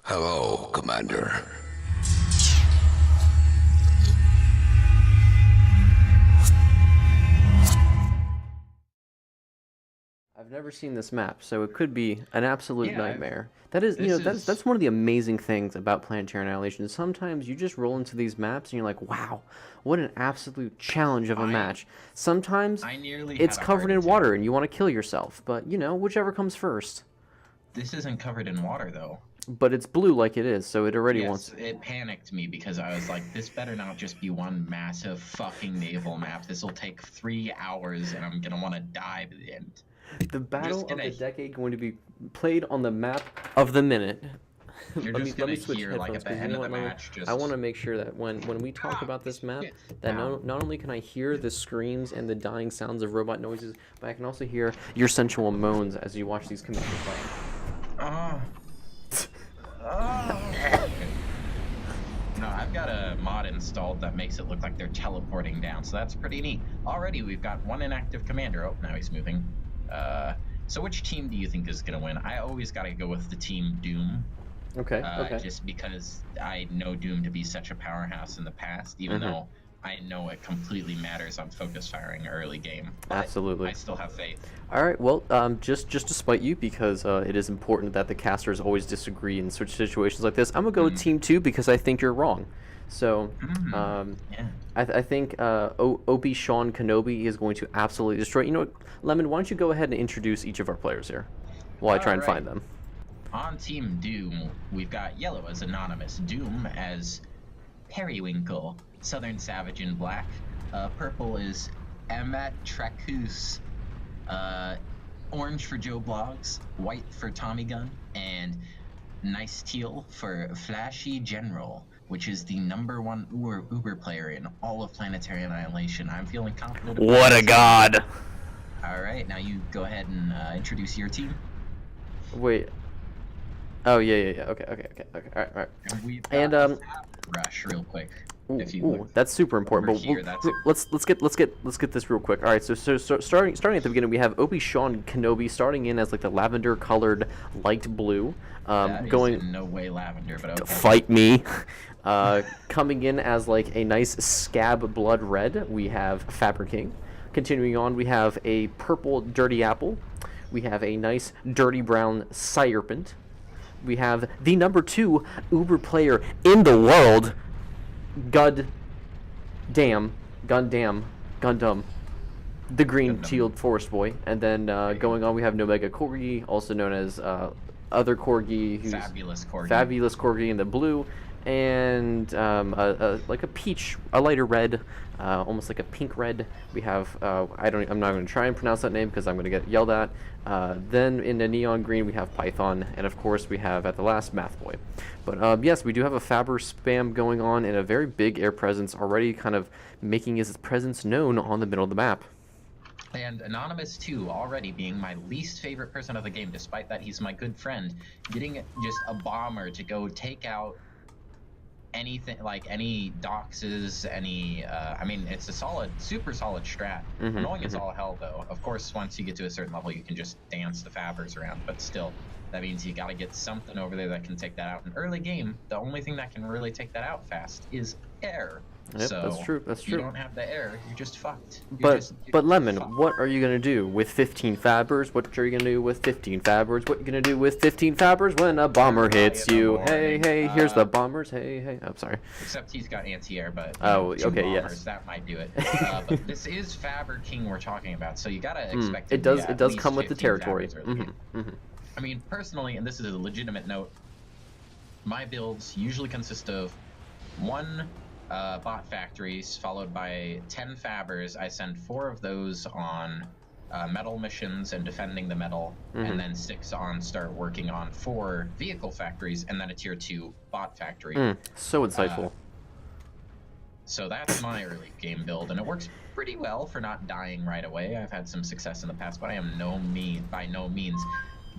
Hello, Commander. I've never seen this map, so it could be an absolute Yeah, nightmare. That is, this that's is one of the amazing things about Planetary Annihilation. Sometimes you just roll into these maps and you're like, wow, what an absolute challenge of a I match. Sometimes I nearly it's had a covered heart in water attack. and you want to kill yourself, but whichever comes first. This isn't covered in water though. But it's blue like it is, so it already wants. Yes, it panicked me because I was like, this better not just be one massive fucking naval map. This will take 3 hours and I'm gonna want to die by the end. The You're just battle of gonna the decade going to be played on the map of the minute. you're let me just let gonna me switch hear like headphones at the because you end know of the what? match I want just to make sure that when we talk about this map, shit. that Ow. not only can I hear the screams and the dying sounds of robot noises, but I can also hear your sensual moans as you watch these commanders Ah. Ah. Okay. No, I've got a mod installed that makes it look like they're teleporting down, so that's pretty neat. Already, we've got one inactive commander. Oh, now he's moving. Uh, so which team do you think is gonna win? I always gotta go with the team Doom, Okay. just because I know Doom to be such a powerhouse in the past, even Mm-hmm. though I know it completely matters on focus firing early game. But I Absolutely. still have faith. All right. Well, just to spite you, because it is important that the casters always disagree in such situations like this. I'm gonna go with Mm. Team Two because I think you're wrong. So, Mm. um, Yeah. I think Obi Sean Kenobi is going to absolutely destroy. You know what, Lemon? Why don't you go ahead and introduce each of our players here, while I try All and right. find them. On Team Doom, we've got Yellow as Anonymous, Doom as Periwinkle, Southern Savage in black. Purple is Emmet Tracus. Uh, Orange for Joe Blogs, white for Tommy Gun, and nice teal for Flashy General, which is the #1 Uber player in all of Planetary Annihilation. I'm feeling confident about What my a team. god! All right, now you go ahead and introduce your team. Wait. Oh yeah. Okay. All right. And we've And got a Fab Rush real quick. Ooh, If you look ooh, that's super over important. But here, that's a let's get this real quick. All right, so starting at the beginning, we have Obi Sean Kenobi starting in as like the lavender colored light blue, that is going in no way lavender, but to okay. fight me. Coming in as like a nice scab blood red, we have Fabricking. Continuing on, we have a purple dirty apple. We have a nice dirty brown Serpent. We have the #2 Uber player in the world, Gundam, Gundam, the green Gundam. shield forest boy. And then going on, we have Nomega Corgi, also known as other Corgi, who's Fabulous Corgi. Fabulous Corgi in the blue, and like a peach, a lighter red, almost like a pink red. We have I'm not going to try and pronounce that name because I'm going to get yelled at. Then in the neon green we have Python, and of course we have at the last Math Boy. But yes, we do have a Faber spam going on and a very big air presence already, kind of making his presence known on the middle of the map. And Anonymous 2 already being my least favorite person of the game, despite that he's my good friend, getting just a bomber to go take out anything, like any doxes, any I mean, it's a super solid strat. Annoying as all hell though. Of course, once you get to a certain level you can just dance the Fabbers around, but still, that means you gotta get something over there that can take that out. In early game, the only thing that can really take that out fast is air. Yep, So that's true. That's if you true. don't have the air, you're just fucked. But Lemon, Fucked. what are you gonna do with 15 Fabbers? What are you gonna do with 15 Fabbers? What are you gonna do with 15 Fabbers when a bomber Early hits in the you? Hey, morning. hey, here's the bombers. Hey. I'm sorry. Except he's got anti-air, but Oh, two okay, bombers, yes. that might do it. But this is Faber King we're talking about, so you gotta expect It does. to be It at does least come with the 15 territory. Fabbers early game. I mean, personally, and this is a legitimate note, my builds usually consist of one bot factories followed by 10 Fabbers. I send 4 of those on metal missions and defending the metal, and then 6 on start working on 4 vehicle factories, and then a tier 2 bot factory. So insightful. So that's my early game build, and it works pretty well for not dying right away. I've had some success in the past, but I am by no means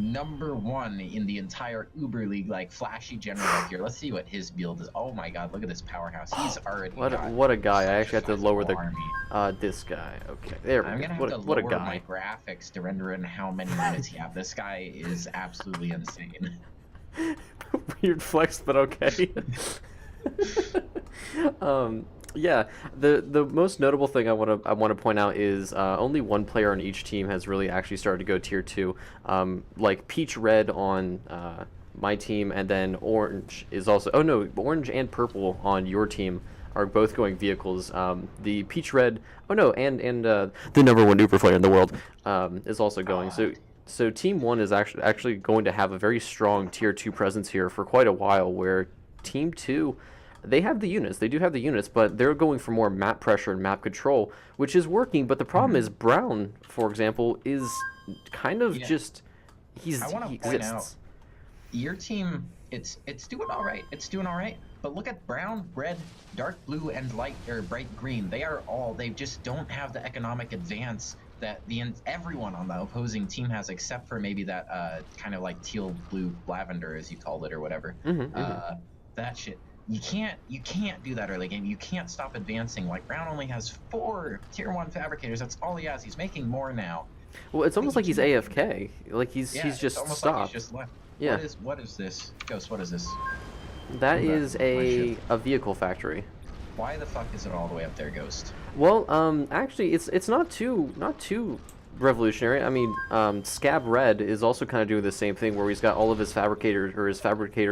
#1 in the entire Uber League, like Flashy General up here. Let's see what his build is. Oh my god, look at this powerhouse. He's already got What a guy! I such actually a have to lower sizable the army. this guy. Okay, there we I'm go. gonna have What to what a lower my guy! graphics to render in how many units he have. This guy is absolutely insane. Weird flex, but okay. Yeah, the most notable thing I want to point out is only one player on each team has really actually started to go tier two. Like peach red on my team, and then orange is also. Oh no, orange and purple on your team are both going vehicles. The peach red. Oh no, and the number one Uber player in the world is also going. So Team One is actually going to have a very strong Tier Two presence here for quite a while. Where Team Two, they have the units, they do have the units, but they're going for more map pressure and map control, which is working. But the problem is Brown, for example, is kind of Yeah. just he I want to point out exists. your team. It's doing all right. It's doing all right. But look at brown, red, dark blue, and light or bright green. They just don't have the economic advance that everyone on the opposing team has, except for maybe that kind of like teal blue lavender, as you called it, or whatever. That shit. You can't do that early game. You can't stop advancing. Like Brown only has 4 tier 1 fabricators. That's all he has. He's making more now. Well, it's almost like he's AFK. Like he's It's just almost stopped. like he's just left. Yeah. What is this? Ghost, what is this? That Hold on, is my shit. a vehicle factory. Why the fuck is it all the way up there, Ghost? Well, actually, it's not too revolutionary. I mean, Scab Red is also kind of doing the same thing, where he's got all of his fabricator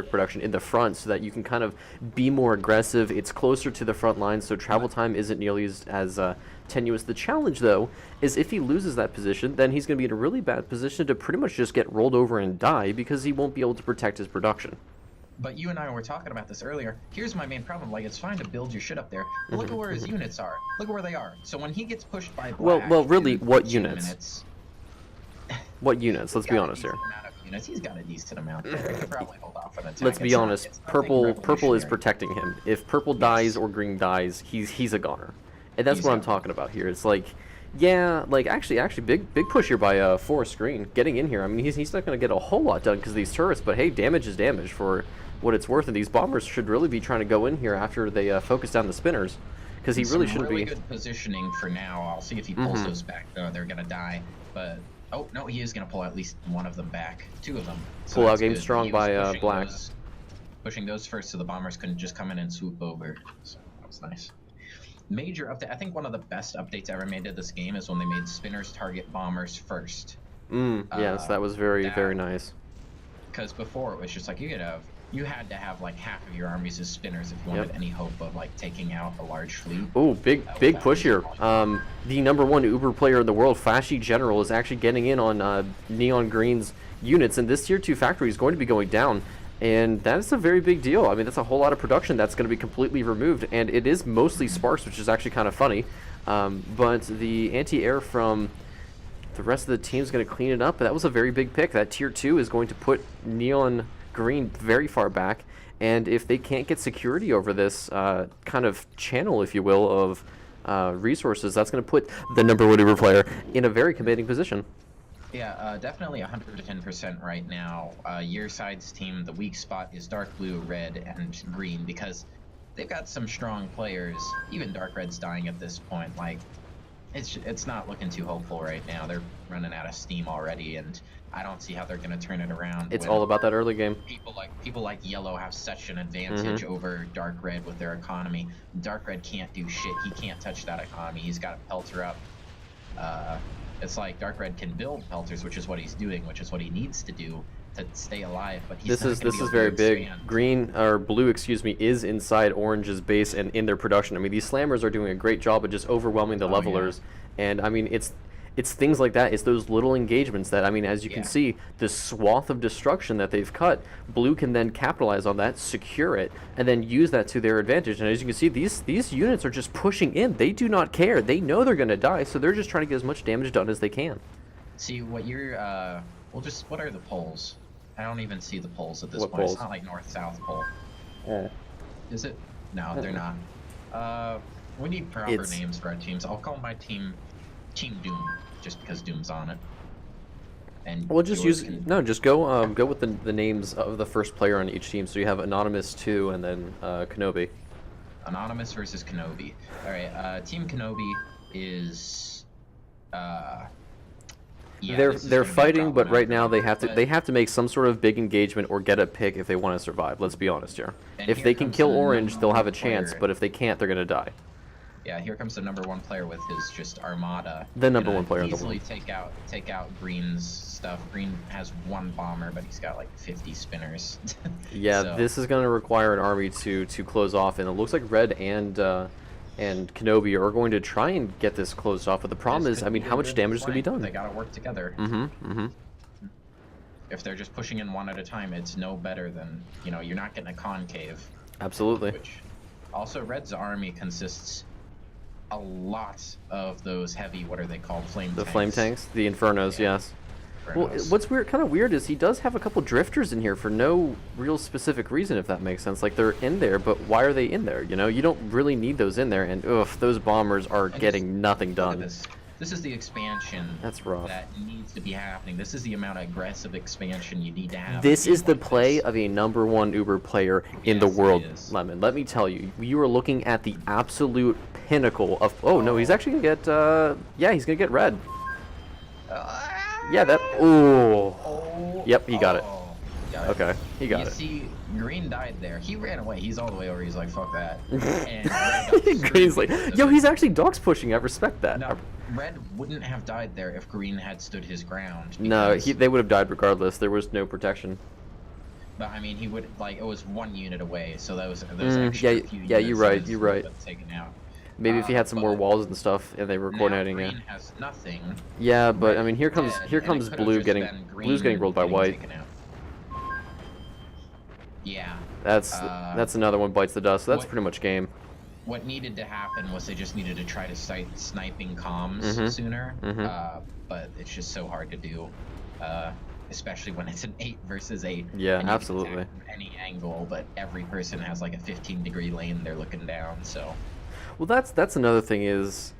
production in the front, so that you can kind of be more aggressive. It's closer to the front line, so travel time isn't nearly as tenuous. The challenge, though, is if he loses that position, then he's going to be in a really bad position to pretty much just get rolled over and die, because he won't be able to protect his production. But you and I were talking about this earlier. Here's my main problem. Like, it's fine to build your shit up there, but look at where his units are. Look at where they are. So when he gets pushed by black... Well, really, in what 2 units? minutes, What units? Let's be honest here. He's got a decent amount there. He could probably hold off an attack. Let's be It's not- honest. it's nothing Purple is revolutionary. protecting him. If purple dies or green dies, he's a goner, and that's He's what I'm out. talking about here. It's like, yeah, like actually big push here by Forest Green getting in here. I mean, he's not going to get a whole lot done because of these turrets, but hey, damage is damage for what it's worth, and these bombers should really be trying to go in here after they focus down the spinners, because he really shouldn't really be. good positioning for now. I'll see if he pulls those back. They're gonna die, but oh no, he is gonna pull at least one of them back. 2 of them. So Pull out that's game good. strong He was by pushing Black. pushing those first, so the bombers couldn't just come in and swoop over. So that was nice. Major update. I think one of the best updates ever made to this game is when they made spinners target bombers first. Yes, that was very nice. Because before it was just like you had to have like half of your armies as spinners if you wanted any hope of like taking out a large fleet. Oh, big push here. The number 1 Uber player in the world, Flashy General, is actually getting in on Neon Green's units, and this tier 2 factory is going to be going down, and that's a very big deal. I mean, that's a whole lot of production that's going to be completely removed, and it is mostly sparks, which is actually kind of funny. But the anti-air from the rest of the team is going to clean it up. But that was a very big pick. That tier 2 is going to put Neon Green very far back, and if they can't get security over this kind of channel, if you will, of resources, that's going to put the number 1 Uber player in a very commanding position. Yeah, definitely 110% right now. Your side's team, the weak spot is dark blue, red, and green, because they've got some strong players. Even dark red's dying at this point. Like, it's not looking too hopeful right now. They're running out of steam already, and I don't see how they're going to turn it around. It's when all about that early game. people like yellow have such an advantage over dark red with their economy. Dark red can't do shit. He can't touch that economy. He's got to pelter up. It's like dark red can build pelters, which is what he's doing, which is what he needs to do to stay alive. But he's This not is gonna be very able to big. expand. Green or blue, excuse me, is inside orange's base and in their production. I mean, these slammers are doing a great job of just overwhelming the levelers, and I mean it's things like that. It's those little engagements that, I mean, as you can see, the swath of destruction that they've cut, blue can then capitalize on that, secure it, and then use that to their advantage. And as you can see, these units are just pushing in. They do not care. They know they're going to die, so they're just trying to get as much damage done as they can. See what you're what are the poles? I don't even see the poles at this What point. poles? It's not like north-south pole. Is it? No, they're not. We need proper names for our teams. I'll call my team Team Doom, just because Doom's on it. And Well, just yours just go with the names of the first player on each team. So you have Anonymous 2 and then Kenobi. Anonymous versus Kenobi. All right, Team Kenobi is Yeah, they're this is they're gonna be fighting, but right problematic. now But they have to make some sort of big engagement or get a pick if they want to survive. Let's be honest here. and If here they can comes the kill orange, number they'll have one a chance, player. but if they can't, they're gonna die. Yeah, here comes the number one player with his just armada. The number Gonna one player in the easily world. take out Green's stuff. Green has one bomber, but he's got like 50 spinners. Yeah, So this is gonna require an army to close off, and it looks like Red and Kenobi are going to try and get this closed off. But the problem this is, I could mean, be how a much good damage is gonna be flank. done? They gotta work together. If they're just pushing in one at a time, it's no better than, you know, you're not getting a concave. Absolutely. Which also, Red's army consists a lot of those heavy, what are they called, flame The tanks. flame tanks, the Infernos, Yeah. yes. Well, what's weird, kind of weird, is he does have a couple drifters in here for no real specific reason, if that makes sense. Like, they're in there, but why are they in there? You know, you don't really need those in there, and oof, those bombers are getting nothing Look at done. this. This is the expansion That's rough. that needs to be happening. This is the amount of aggressive expansion you need to have. This in a is game the like play this. of a number one Uber player in the Yes, it world, is. Lemon. Let me tell you, you are looking at the absolute pinnacle of. Oh no, he's actually gonna get. Yeah, he's gonna get red. Yeah, that. Ooh. Oh, Yep, he got it. Got it. Okay, he got you it. see, Green died there. He ran away. He's all the way over. He's like, fuck that. And Red got screwed Green's like, because of yo, it. he's actually dogs pushing. I respect that. No, Red wouldn't have died there if Green had stood his ground. No, because- they would have died regardless. There was no protection. But I mean, he would, like, it was 1 unit away, so that was Mm, extra yeah, few yeah, units you're right, that you're would right. have Taken out. Maybe if he had some more but walls and stuff, and they were now coordinating it. Green has nothing. Yeah, but Red I mean, here comes dead, here and it comes could've blue just getting been blue's getting Green rolled by getting white. taken out. Yeah. That's another one bites the dust. So that's what- pretty much game. What needed to happen was they just needed to try to start sniping comms Mhm. sooner. Mhm. But it's just so hard to do, especially when it's an 8 versus 8. Yeah, and you can absolutely. attack from any angle, but every person has like a 15-degree lane they're looking down. So Well, that's another thing is,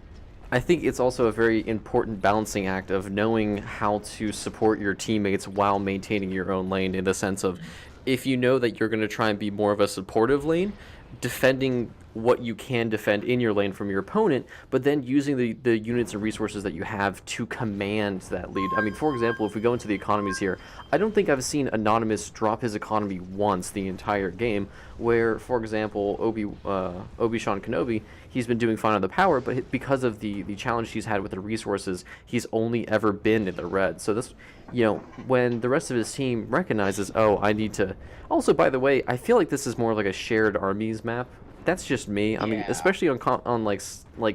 I think it's also a very important balancing act of knowing how to support your teammates while maintaining your own lane, in the sense of, if you know that you're going to try and be more of a supportive lane, defending what you can defend in your lane from your opponent, but then using the units and resources that you have to command that lead. I mean, for example, if we go into the economies here, I don't think I've seen Anonymous drop his economy once the entire game, where, for example, Obi-Wan Kenobi, he's been doing fine on the power, but because of the challenge he's had with the resources, he's only ever been in the red. So this, you know, when the rest of his team recognizes, oh, I need to... Also, by the way, I feel like this is more like a shared armies map. That's just me. I mean, Yeah. especially on like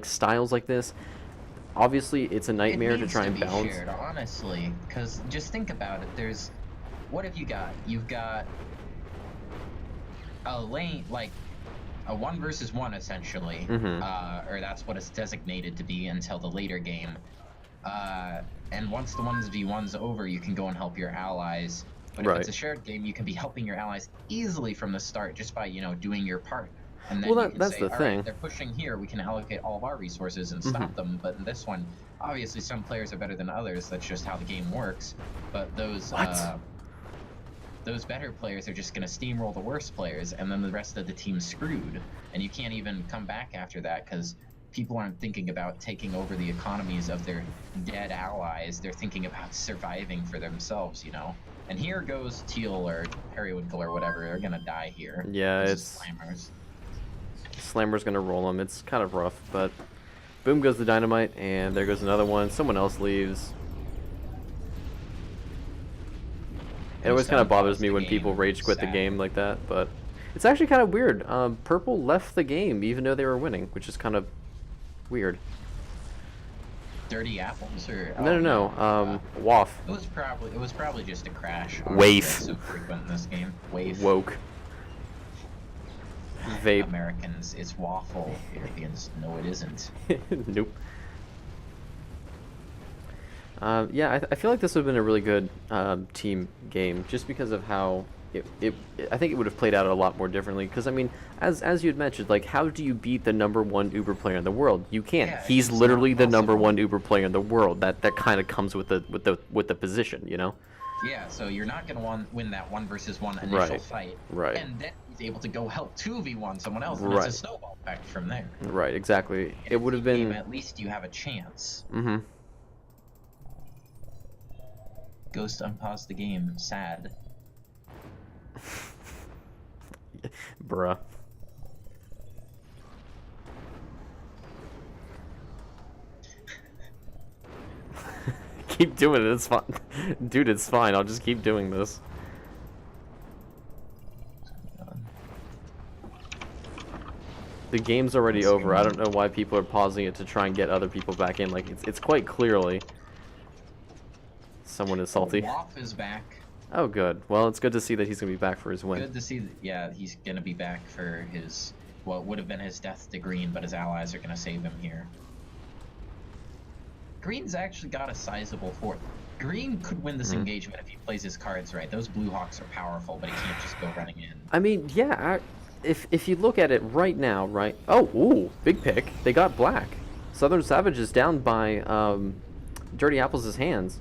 styles like this. Obviously, it's a nightmare to try and balance. Shared, honestly, because just think about it. There's, what have you got? You've got a lane, like a 1 versus 1 essentially, or that's what it's designated to be until the later game. And once the 1v1's over, you can go and help your allies. But if it's a shared game, you can be helping your allies easily from the start just by, you know, doing your part. And then Well, you can that's say, the all thing. right, they're pushing here, we can allocate all of our resources and stop them. But in this one, obviously some players are better than others. That's just how the game works. But those better players are just going to steamroll the worst players, and then the rest of the team's screwed. And you can't even come back after that, because people aren't thinking about taking over the economies of their dead allies. They're thinking about surviving for themselves, you know? And here goes Teal or Periwinkle or whatever. They're going to die here. Yeah, This it's... is Slammers. Slammer's gonna roll him. It's kind of rough, but boom goes the dynamite, and there goes another one. Someone else leaves. It always kind of bothers me when people rage quit the game like that, but it's actually kind of weird. Purple left the game even though they were winning, which is kind of weird. Dirty apples or No. Waff. It was probably just a crash. Waif. It's so frequent in this game. Waif. Woke. Vape. Americans, it's waffle. Europeans, no, it isn't. Nope. Yeah, I feel like this would have been a really good team game, just because of how I think it would have played out a lot more differently. Because I mean, as you had mentioned, like, how do you beat the #1 Uber player in the world? You can't. Yeah, He's it's literally not the possible. #1 Uber player in the world. That kind of comes with the position, you know. Yeah, so you're not gonna win that 1 versus 1 initial fight, Right. and then he's able to go help 2v1 someone else, and Right. it's a snowball effect from there. Right. Exactly. In It a would have team game, been. at least you have a chance. Ghost unpaused the game. Sad. Bruh. Keep doing it, it's fine. Dude, it's fine, I'll just keep doing this. The game's already over. I don't know why people are pausing it to try and get other people back in. Like, it's quite clearly someone is salty. Waff is back. Oh, good. Well, it's good to see that he's gonna be back for his win. Good to see that, yeah, he's gonna be back for his, what would have been his death to Green, but his allies are gonna save him here. Green's actually got a sizable fort. Green could win this engagement if he plays his cards right. Those Blue Hawks are powerful, but he can't just go running in. I mean, yeah, if you look at it right now, right? Oh, ooh, big pick. They got black. Southern Savage is down by Dirty Apples' hands.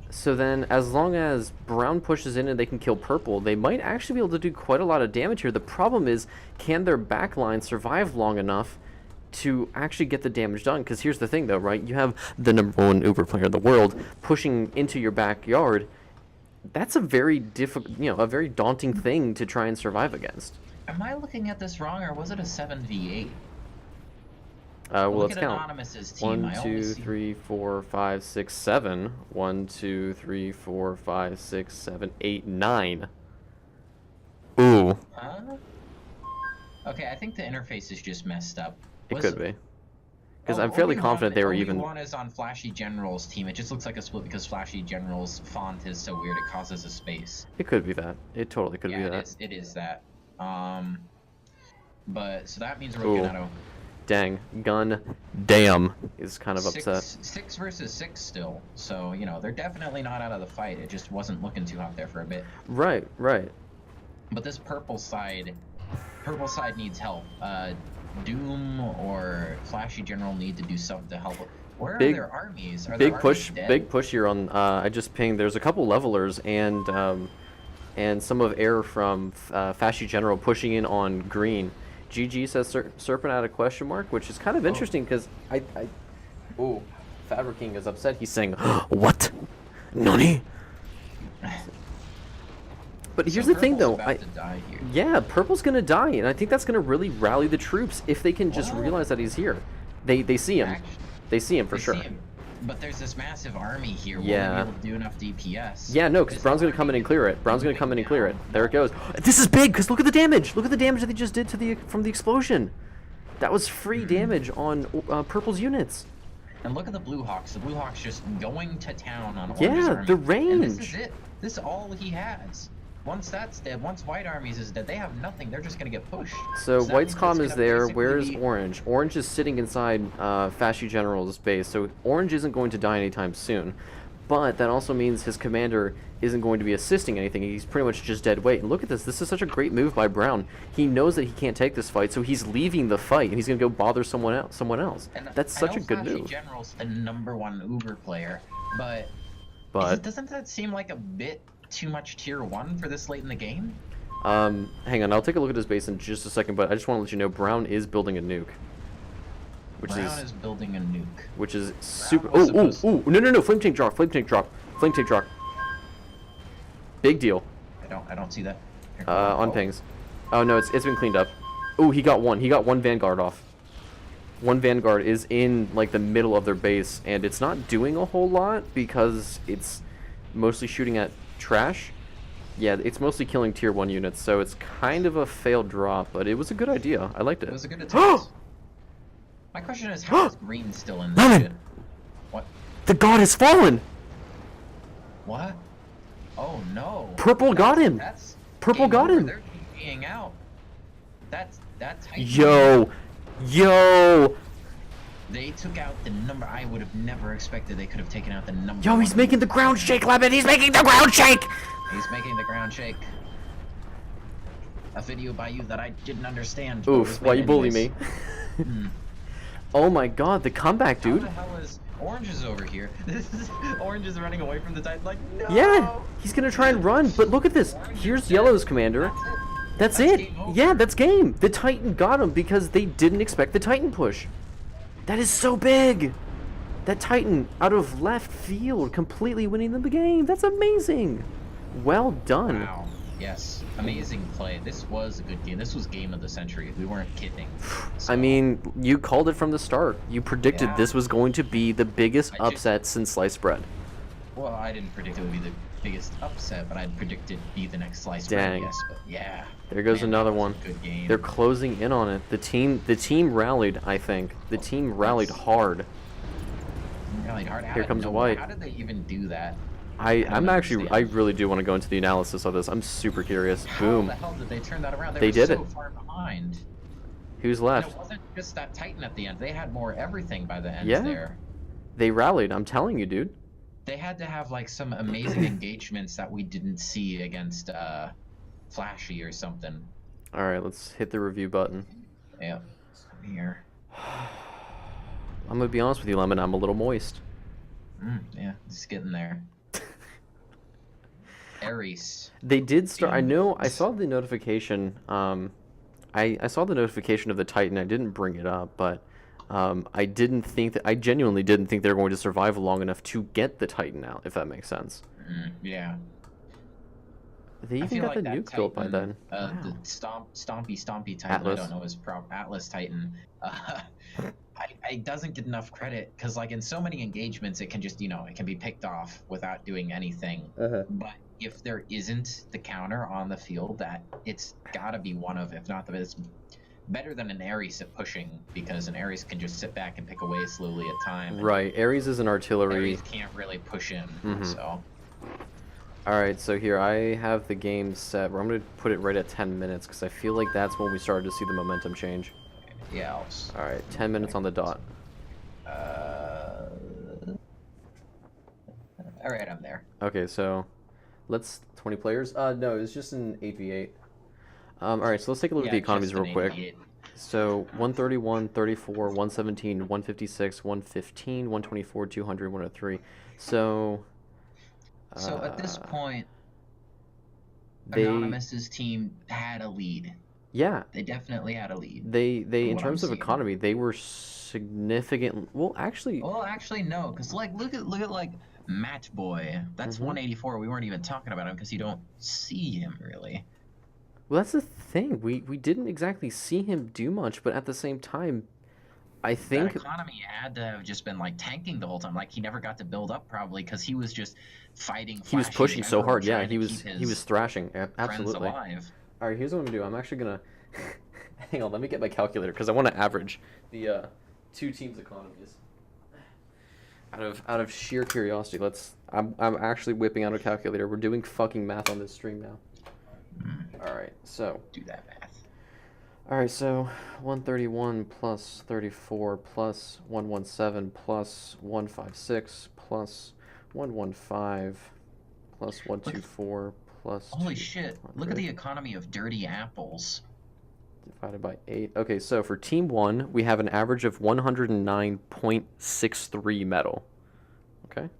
So then, as long as brown pushes in and they can kill purple, they might actually be able to do quite a lot of damage here. The problem is, can their backline survive long enough to actually get the damage done? Because here's the thing, though, right? You have the #1 Uber player in the world pushing into your backyard. That's a very difficult, a very daunting thing to try and survive against. Am I looking at this wrong, or was it a 7v8? Well, Look let's at count. Anonymous's team. 1, 2, 3, 4, 5, 6, 7. 1, 2, 3, 4, 5, 6, 7, 8, 9. Ooh. Huh? Okay, I think the interface is just messed up. It could be. Because I'm fairly confident they were even. One is on Flashy General's team. It just looks like a split because Flashy General's font is so weird it causes a space. It could be that. It totally could be that. It is that. But so that means we're looking at a dang gun. Damn is kind of upset. 6 versus 6 still. So they're definitely not out of the fight. It just wasn't looking too hot there for a bit. Right. But this purple side needs help. Doom or Flashy General need to do something to help. Where are their armies? Are big their push, armies dead? big push here on. I just pinged. There's a couple levelers and some of air from Flashy General pushing in on green. GG says Serpent out of question mark, which is kind of interesting because ooh, Fabric King is upset. He's saying, "What? Nani?" But here's the thing, though. Yeah, purple's gonna die, and I think that's gonna really rally the troops if they can just realize that he's here. They see him. They see him for sure. But there's this massive army here. Yeah. Will they be able to do enough DPS? Yeah, no, because Brown's gonna come in and clear it. Brown's gonna come in and clear it. There it goes. This is big, because look at the damage. Look at the damage that they just did to from the explosion. That was free damage on purple's units. And look at the Blue Hawks. The Blue Hawks just going to town on Orange's army. The range. And this is it. This is all he has. Once that's dead, once White Armies is dead, they have nothing. They're just gonna get pushed. So White's comm is there. Where's Orange? Orange is sitting inside Flashy General's base, so Orange isn't going to die anytime soon. But that also means his commander isn't going to be assisting anything. He's pretty much just dead weight. And look at this. This is such a great move by Brown. He knows that he can't take this fight, so he's leaving the fight, and he's gonna go bother someone else. And that's such a good move. General's the #1 Uber player, but doesn't that seem like a bit too much tier 1 for this late in the game? Hang on, I'll take a look at his base in just a second, but I just want to let you know Brown is building a nuke. Brown is building a nuke. Which is super. Oh, no, flame tank drop. Big deal. I don't see that. On pings. Oh no, it's been cleaned up. Oh, he got one Vanguard off. One Vanguard is in like the middle of their base, and it's not doing a whole lot because it's mostly shooting at trash. Yeah, it's mostly killing tier 1 units, so it's kind of a failed drop, but it was a good idea. I liked it. It was a good attempt. My question is, how is Green still in this shit? What? The god has fallen! What? Oh no. Purple got him! Purple got him! They're being out. That's Yo! They took out the number I would have never expected they could have taken out the number. Yo, he's making the ground shake, Lemon! He's making the ground shake! He's making the ground shake. A video by you that I didn't understand. Oof, why you bully me? Oh my god, the comeback, dude. How the hell is Orange is over here? Orange is running away from the Titan like, no! Yeah, he's gonna try and run, but look at this. Here's Yellow's commander. That's it. Yeah, that's game. The Titan got him because they didn't expect the Titan push. That is so big. That Titan out of left field, completely winning them the game. That's amazing. Well done. Wow. Yes. Amazing play. This was a good game. This was game of the century. We weren't kidding. So, I mean, you called it from the start. You predicted Yeah. this was going to be the biggest I just- upset since sliced bread. well, I didn't predict it would be the biggest upset, but I predicted be the next slice. Dang. Yes, but yeah. There goes Man, that another was a one. Good game. They're closing in on it. The team rallied, I think. The team rallied Yes. hard. Rallied hard. Here comes a White. How did they even do that? I'm actually, I understand. really do want to go into the analysis of this. I'm super curious. How Boom. the hell did they turn that around? They were did so it. far behind. Who's And left? it wasn't just that Titan at the end. They had more everything by the end Yeah. there. They rallied. I'm telling you, dude. They had to have like some amazing engagements that we didn't see against Flashy or something. All right, let's hit the review button. Yeah. Here. I'm gonna be honest with you, Lemon. I'm a little moist. Yeah, just getting there. Ares. They did start. I know. I Demons. saw the notification. I saw the notification of the Titan. I didn't bring it up, but I didn't think that. I genuinely didn't think they were going to survive long enough to get the Titan out. If that makes sense. Yeah. They I even feel got like the that nuke built by Titan, then. The Wow. Stompy Titan, Atlas. I don't know his Atlas Titan. I doesn't get enough credit because like in so many engagements it can just it can be picked off without doing anything. But if there isn't the counter on the field, that it's got to be one of, if not the best, better than an Ares at pushing, because an Ares can just sit back and pick away slowly at time. and Right. Ares is an artillery. Ares can't really push in. Mhm. So All right. So here I have the game set. I'm gonna put it right at 10 minutes because I feel like that's when we started to see the momentum change. yeah. All right. 10 minutes on the dot. All right, I'm there. Okay, so let's 20 players. No, it's just an 8v8. All right, so let's take a look at the economies real quick. So 131, 34, 117, 156, 115, 124, 200, 103. So So at this point, they Anonymous's team had a lead. yeah, They definitely had a lead. they From in what terms I'm of seeing. economy, they were significant. Well, actually, Well, actually, no, because like look at like Match Boy. That's Mhm. 184. We weren't even talking about him because you don't see him really. well, that's the thing. We didn't exactly see him do much, but at the same time, I That think economy had to have just been like tanking the whole time. Like he never got to build up probably because he was just fighting. he was Flashy pushing so everywhere, hard. Yeah, trying to he was keep he was his thrashing. friends Absolutely. alive. All right, here's what I'm gonna do. I'm actually gonna hang on. Let me get my calculator because I want to average the two teams' economies. Out of sheer curiosity, I'm actually whipping out a calculator. We're doing fucking math on this stream now. All right, so Do that math. all right, so 131 plus 34 plus 117 plus 156 plus 115 plus 124 plus Holy shit! Look at 200. the economy of dirty apples. Divided by 8. Okay, so for Team 1, we have an average of 109.63 metal. Okay.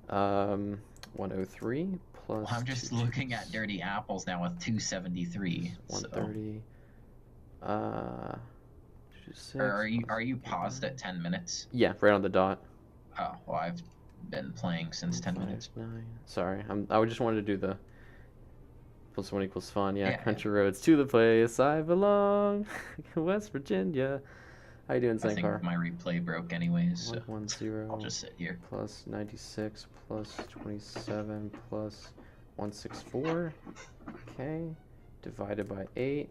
103 plus... Well, I'm just looking at dirty apples now with 273. 130. 26, Or are you paused at 10 minutes? Yeah, right on the dot. Oh, well, I've been playing since 10 minutes. 9. Sorry, I just wanted to do the plus 1 equals fun. Yeah, Yeah. country roads to the place I belong, West Virginia. How you doing, I think Zankar? my replay broke anyways, so 110 I'll just sit here. plus 96 plus 27 plus 164. Okay, divided by 8.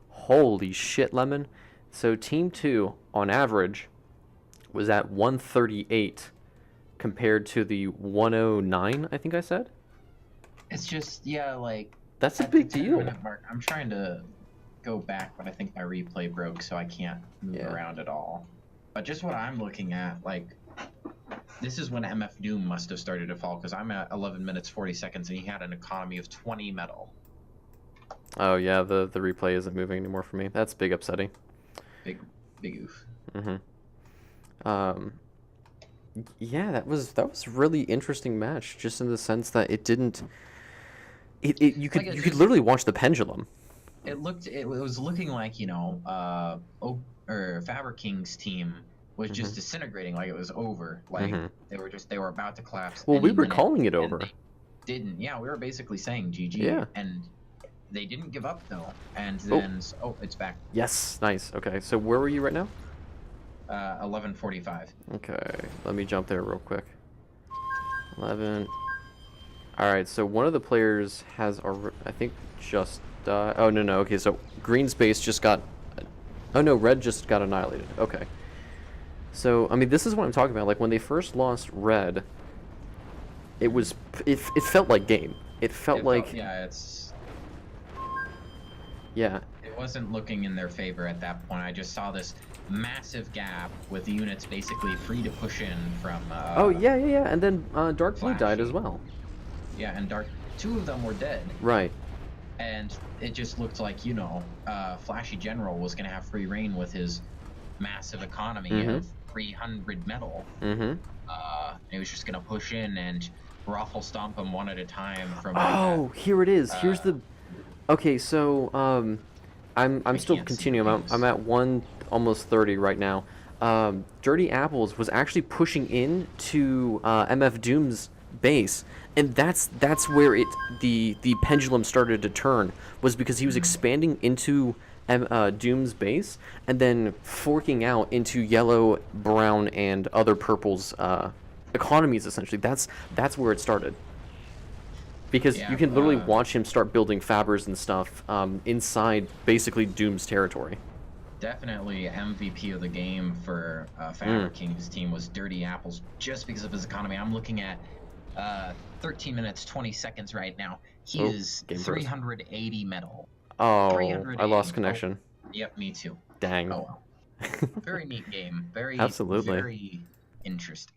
Holy shit, Lemon. So Team 2, on average, was at 138 compared to the 109, I think I said? It's just, yeah, like... That's a at the big 10 deal. minute mark, I'm trying to go back, but I think my replay broke, so I can't move Yeah. around at all. But just what I'm looking at, like... This is when MF Doom must have started to fall, because I'm at 11 minutes 40 seconds, and he had an economy of 20 metal. Oh yeah, the replay isn't moving anymore for me. That's big upsetting. Big oof. Yeah, that was really interesting match, just in the sense that it didn't. You could Like, it you could just- literally watch the pendulum. It was looking like, Faber King's team was just Mhm. disintegrating like it was over. Like Mhm. they were about to collapse Well, we any were minute, calling it and over. they didn't. Yeah, we were basically saying GG, Yeah. and they didn't give up though. And Oh, then oh, it's back. yes. Nice. Okay. So where were you right now? 11:45. Okay. Let me jump there real quick. 11. All right. So one of the players has, I think, just died. Oh, no, no. Okay. So green's base just got. Oh, no. Red just got annihilated. Okay. So, I mean, this is what I'm talking about. Like, when they first lost red, it was. It felt like game. It felt like. Yeah, Yeah. it wasn't looking in their favor at that point. I just saw this massive gap with the units basically free to push in from. Oh, yeah, yeah, yeah. And then Dark Blue died as Flashy. well. Yeah, and two of them were dead. Right. And it just looked like, Flashy General was going to have free reign with his massive economy of 300 metal. Mm-hmm. It was just going to push in and ruffle stomp them one at a time from. Oh, here it is. Here's uh, the. Okay, so I'm I still can't see continuing. I'm names. at almost 30 right now. Dirty Apples was actually pushing in to MF Doom's base, and that's where the pendulum started to turn, was because he was expanding into Doom's base and then forking out into yellow, brown, and other purples economies. Essentially, that's where it started. Because Yeah, you can literally watch him start building fabbers and stuff inside basically Doom's territory. definitely MVP of the game for Fabric His team was Dirty Apples just because of his economy. I'm looking at 13 minutes 20 seconds right now. He Oh, is game froze. 380 metal. Oh, 380. I lost connection. Oh, yep, me too. Dang. Oh well. Very neat game. Very Absolutely. very interesting.